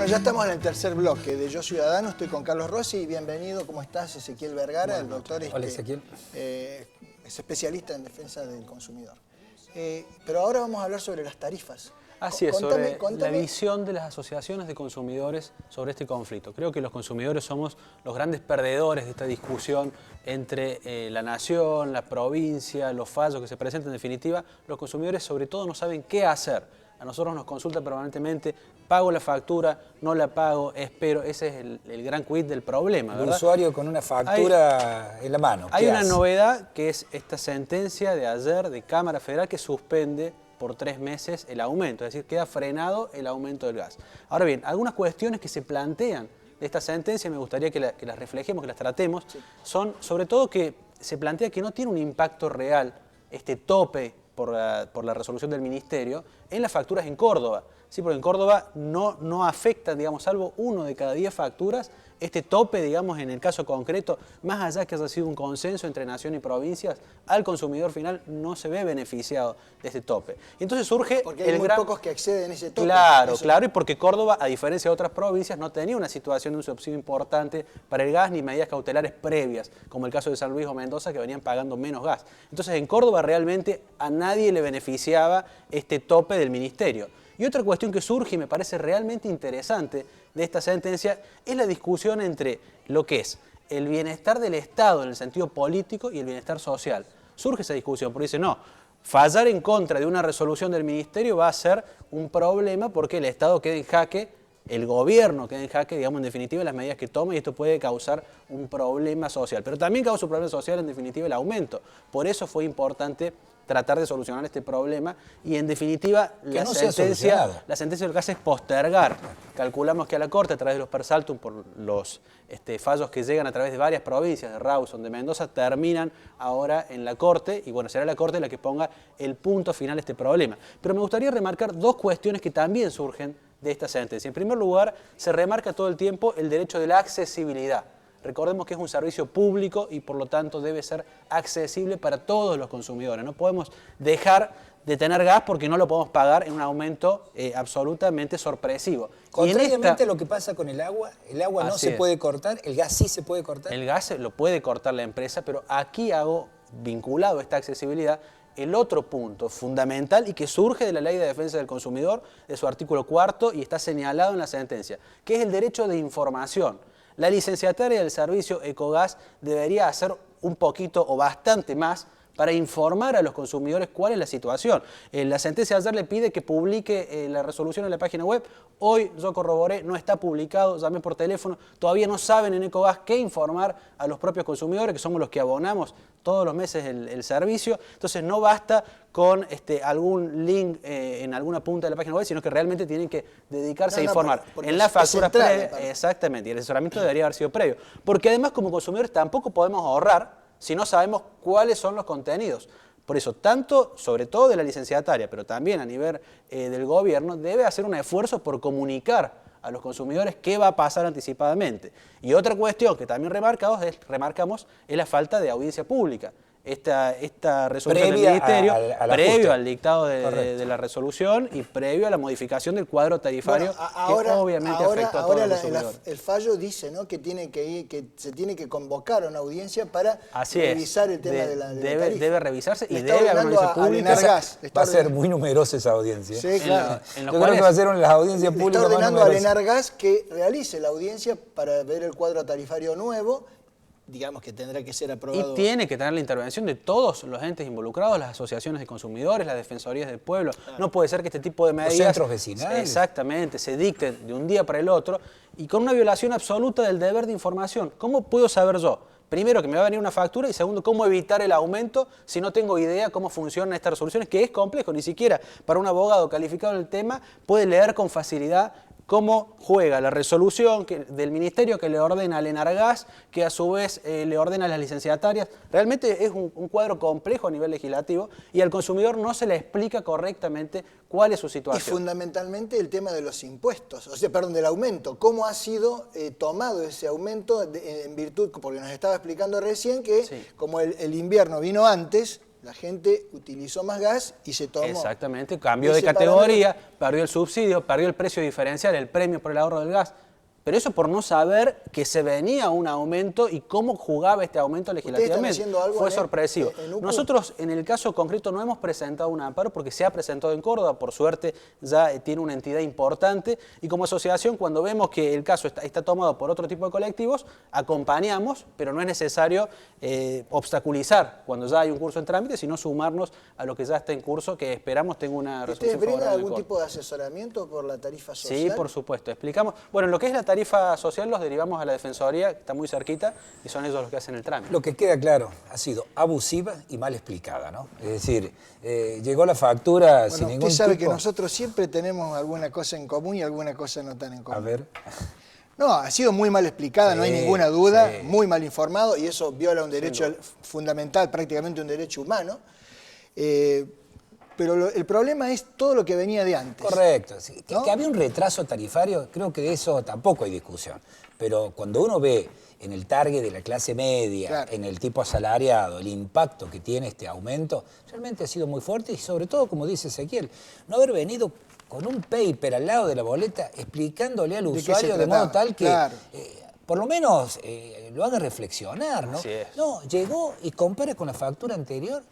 Bueno, ya estamos en el tercer bloque de Yo Ciudadano. Estoy con Carlos Rossi. Bienvenido. ¿Cómo estás? Ezequiel Vergara, el doctor. Hola, Ezequiel. Es especialista en defensa del consumidor. Pero ahora vamos a hablar sobre las tarifas. Así es, sobre la visión de las asociaciones de consumidores sobre este conflicto. Creo que los consumidores somos los grandes perdedores de esta discusión entre la nación, la provincia, los fallos que se presentan. En definitiva, los consumidores sobre todo no saben qué hacer. A nosotros nos consultan permanentemente, pago la factura, no la pago, espero. Ese es el gran quid del problema, ¿verdad? El usuario con una factura en la mano. Hay una novedad que es esta sentencia de ayer de Cámara Federal que suspende por 3 meses el aumento, es decir, queda frenado el aumento del gas. Ahora bien, algunas cuestiones que se plantean de esta sentencia, me gustaría que las reflejemos, que las tratemos, son sobre todo que se plantea que no tiene un impacto real este tope por la resolución del Ministerio en las facturas en Córdoba. Sí, porque en Córdoba no afecta, digamos, salvo 1 de cada 10 facturas, este tope, digamos, en el caso concreto, más allá que haya sido un consenso entre nación y provincias, al consumidor final no se ve beneficiado de este tope. Y entonces surge porque hay muy pocos que acceden a ese tope. Claro, claro, y porque Córdoba, a diferencia de otras provincias, no tenía una situación de un subsidio importante para el gas ni medidas cautelares previas, como el caso de San Luis o Mendoza, que venían pagando menos gas. Entonces, en Córdoba realmente a nadie le beneficiaba este tope del Ministerio. Y otra cuestión que surge y me parece realmente interesante de esta sentencia es la discusión entre lo que es el bienestar del Estado en el sentido político y el bienestar social. Surge esa discusión porque dice, no, fallar en contra de una resolución del Ministerio va a ser un problema porque el Estado queda en jaque, el gobierno queda en jaque, digamos, en definitiva, las medidas que toma y esto puede causar un problema social. Pero también causa un problema social, en definitiva, el aumento. Por eso fue importante tratar de solucionar este problema y en definitiva la sentencia lo que hace es postergar. Calculamos que a la Corte, a través de los persaltum, por los fallos que llegan a través de varias provincias, de Rawson, de Mendoza, terminan ahora en la Corte y bueno, será la Corte la que ponga el punto final a este problema. Pero me gustaría remarcar 2 cuestiones que también surgen de esta sentencia. En primer lugar, se remarca todo el tiempo el derecho de la accesibilidad. Recordemos que es un servicio público y por lo tanto debe ser accesible para todos los consumidores. No podemos dejar de tener gas porque no lo podemos pagar en un aumento absolutamente sorpresivo. Contrariamente a lo que pasa con el agua no se puede cortar, el gas sí se puede cortar. El gas lo puede cortar la empresa, pero aquí hago vinculado a esta accesibilidad el otro punto fundamental y que surge de la Ley de Defensa del Consumidor, de su artículo 4 y está señalado en la sentencia, que es el derecho de información. La licenciataria del servicio Ecogas debería hacer un poquito o bastante más para informar a los consumidores cuál es la situación. La sentencia de ayer le pide que publique la resolución en la página web. Hoy yo corroboré, no está publicado, llamé por teléfono. Todavía no saben en Ecogas qué informar a los propios consumidores, que somos los que abonamos todos los meses el servicio. Entonces no basta con algún link en alguna punta de la página web, sino que realmente tienen que dedicarse a informar. En las facturas previas, exactamente, y el asesoramiento debería haber sido previo. Porque además como consumidores tampoco podemos ahorrar si no sabemos cuáles son los contenidos. Por eso, tanto, sobre todo de la licenciataria, pero también a nivel del gobierno, debe hacer un esfuerzo por comunicar a los consumidores qué va a pasar anticipadamente. Y otra cuestión que también remarcamos es la falta de audiencia pública. Esta resolución del Ministerio, previo al dictado de la resolución y previo a la modificación del cuadro tarifario, que obviamente afectó a todos los consumidores. El fallo dice, ¿no?, que se tiene que convocar a una audiencia para revisar el tema de la tarifa. Debe revisarse y debe haber una audiencia pública. Va a ser muy numerosa esa audiencia. Sí, claro. Yo creo que va a ser una de las audiencias públicas más numerosas. Está ordenando a Enargas que realice la audiencia para ver el cuadro tarifario nuevo. Digamos que tendrá que ser aprobado. Y tiene que tener la intervención de todos los entes involucrados, las asociaciones de consumidores, las defensorías del pueblo. Claro. No puede ser que este tipo de medidas... Los centros vecinales. Exactamente, se dicten de un día para el otro y con una violación absoluta del deber de información. ¿Cómo puedo saber yo? Primero, que me va a venir una factura y segundo, cómo evitar el aumento si no tengo idea cómo funcionan estas resoluciones, que es complejo, ni siquiera para un abogado calificado en el tema puede leer con facilidad cómo juega la resolución del Ministerio que le ordena al Enargas, que a su vez le ordena a las licenciatarias. Realmente es un cuadro complejo a nivel legislativo y al consumidor no se le explica correctamente cuál es su situación. Y fundamentalmente el tema de los impuestos, o sea, perdón, del aumento. ¿Cómo ha sido tomado ese aumento en virtud, porque nos estaba explicando recién que como el invierno vino antes, La gente utilizó más gas y se tomó. Exactamente, cambió de ese categoría, perdió el subsidio, perdió el precio diferencial, el premio por el ahorro del gas. Pero eso por no saber que se venía un aumento y cómo jugaba este aumento legislativamente. haciendo algo Fue en sorpresivo. UCU. Nosotros, en el caso concreto, no hemos presentado un amparo porque se ha presentado en Córdoba. Por suerte, ya tiene una entidad importante. Y como asociación, cuando vemos que el caso está tomado por otro tipo de colectivos, acompañamos, pero no es necesario obstaculizar cuando ya hay un curso en trámite, sino sumarnos a lo que ya está en curso, que esperamos tenga una resolución ¿Ustedes brindan favorable. algún tipo de asesoramiento por la tarifa social? Sí, por supuesto. Explicamos. Bueno, en lo que es la tarifa social los derivamos a la Defensoría, que está muy cerquita, y son ellos los que hacen el trámite. Lo que queda claro, ha sido abusiva y mal explicada, ¿no? Es decir, llegó la factura sin ningún tipo... Usted sabe que nosotros siempre tenemos alguna cosa en común y alguna cosa no tan en común. A ver... No, ha sido muy mal explicada, Sí, no hay ninguna duda, sí. Muy mal informado y eso viola un derecho fundamental, prácticamente un derecho humano. Pero el problema es todo lo que venía de antes. Correcto. Sí. ¿No? Que había un retraso tarifario, creo que de eso tampoco hay discusión. Pero cuando uno ve en el target de la clase media, Claro. en el tipo asalariado, el impacto que tiene este aumento, realmente ha sido muy fuerte y sobre todo, como dice Ezequiel, no haber venido con un paper al lado de la boleta explicándole al ¿De qué se usuario de modo trataba? tal que... Claro. Por lo menos lo haga reflexionar, ¿no? Así es. No, llegó y compara con la factura anterior.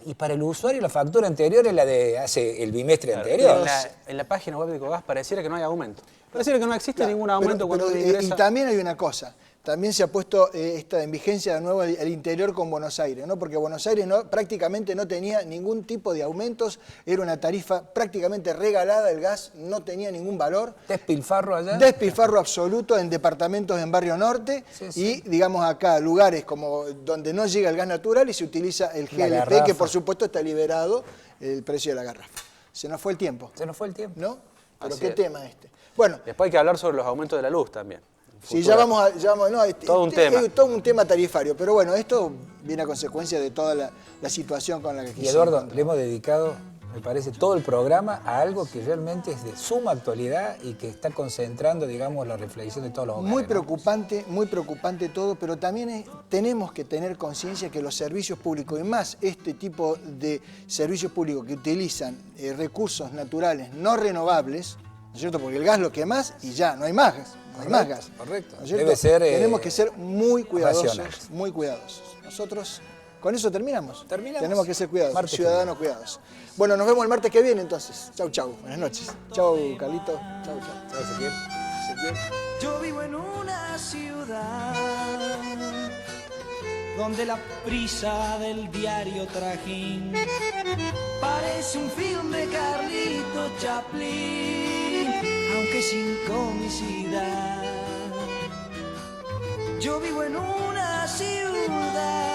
Y para el usuario la factura anterior es la de hace el bimestre anterior. En la página web de Ecogás pareciera que no hay aumento. Pareciera que no existe ningún aumento cuando uno Y ingresa. también hay una cosa, también se ha puesto esta en vigencia de nuevo el interior con Buenos Aires, ¿no? Porque Buenos Aires prácticamente no tenía ningún tipo de aumentos, era una tarifa prácticamente regalada, el gas no tenía ningún valor. Despilfarro allá. Despilfarro absoluto en departamentos en Barrio Norte y, digamos, acá lugares como donde no llega el gas natural y se utiliza el La GLP, garrafa. que por supuesto está liberado el precio de la garrafa. Se nos fue el tiempo, Se nos fue el tiempo. ¿no? Pero Así qué es. tema este. Bueno, Después hay que hablar sobre los aumentos de la luz también. sí, ya vamos no, Todo un tema. Es todo un tema tarifario, pero bueno, esto viene a consecuencia de toda la situación con la que Y Eduardo, le hemos dedicado, me parece, todo el programa a algo que realmente es de suma actualidad y que está concentrando, digamos, la reflexión de todos los hogares. muy preocupante todo, pero también tenemos que tener conciencia que los servicios públicos, y más este tipo de servicios públicos que utilizan recursos naturales no renovables, ¿no es cierto? Porque el gas lo quemás y ya, no hay más gas. No hay más gas. Correcto. ¿No es cierto? Debe ser, tenemos que ser muy cuidadosos, racionales. muy cuidadosos. Nosotros con eso terminamos. Terminamos. Tenemos que ser cuidadosos, Martes que ciudadanos cuidadosos. Bueno, nos vemos el martes que viene entonces. Chau, chau. Buenas noches. Chau, Carlito. Chau, chau. ¿Sabes, Ezequiel? Ezequiel. Yo vivo en una ciudad donde la prisa del diario trajín parece un film de Carlito Chaplin, aunque sin comicidad. Yo vivo en una ciudad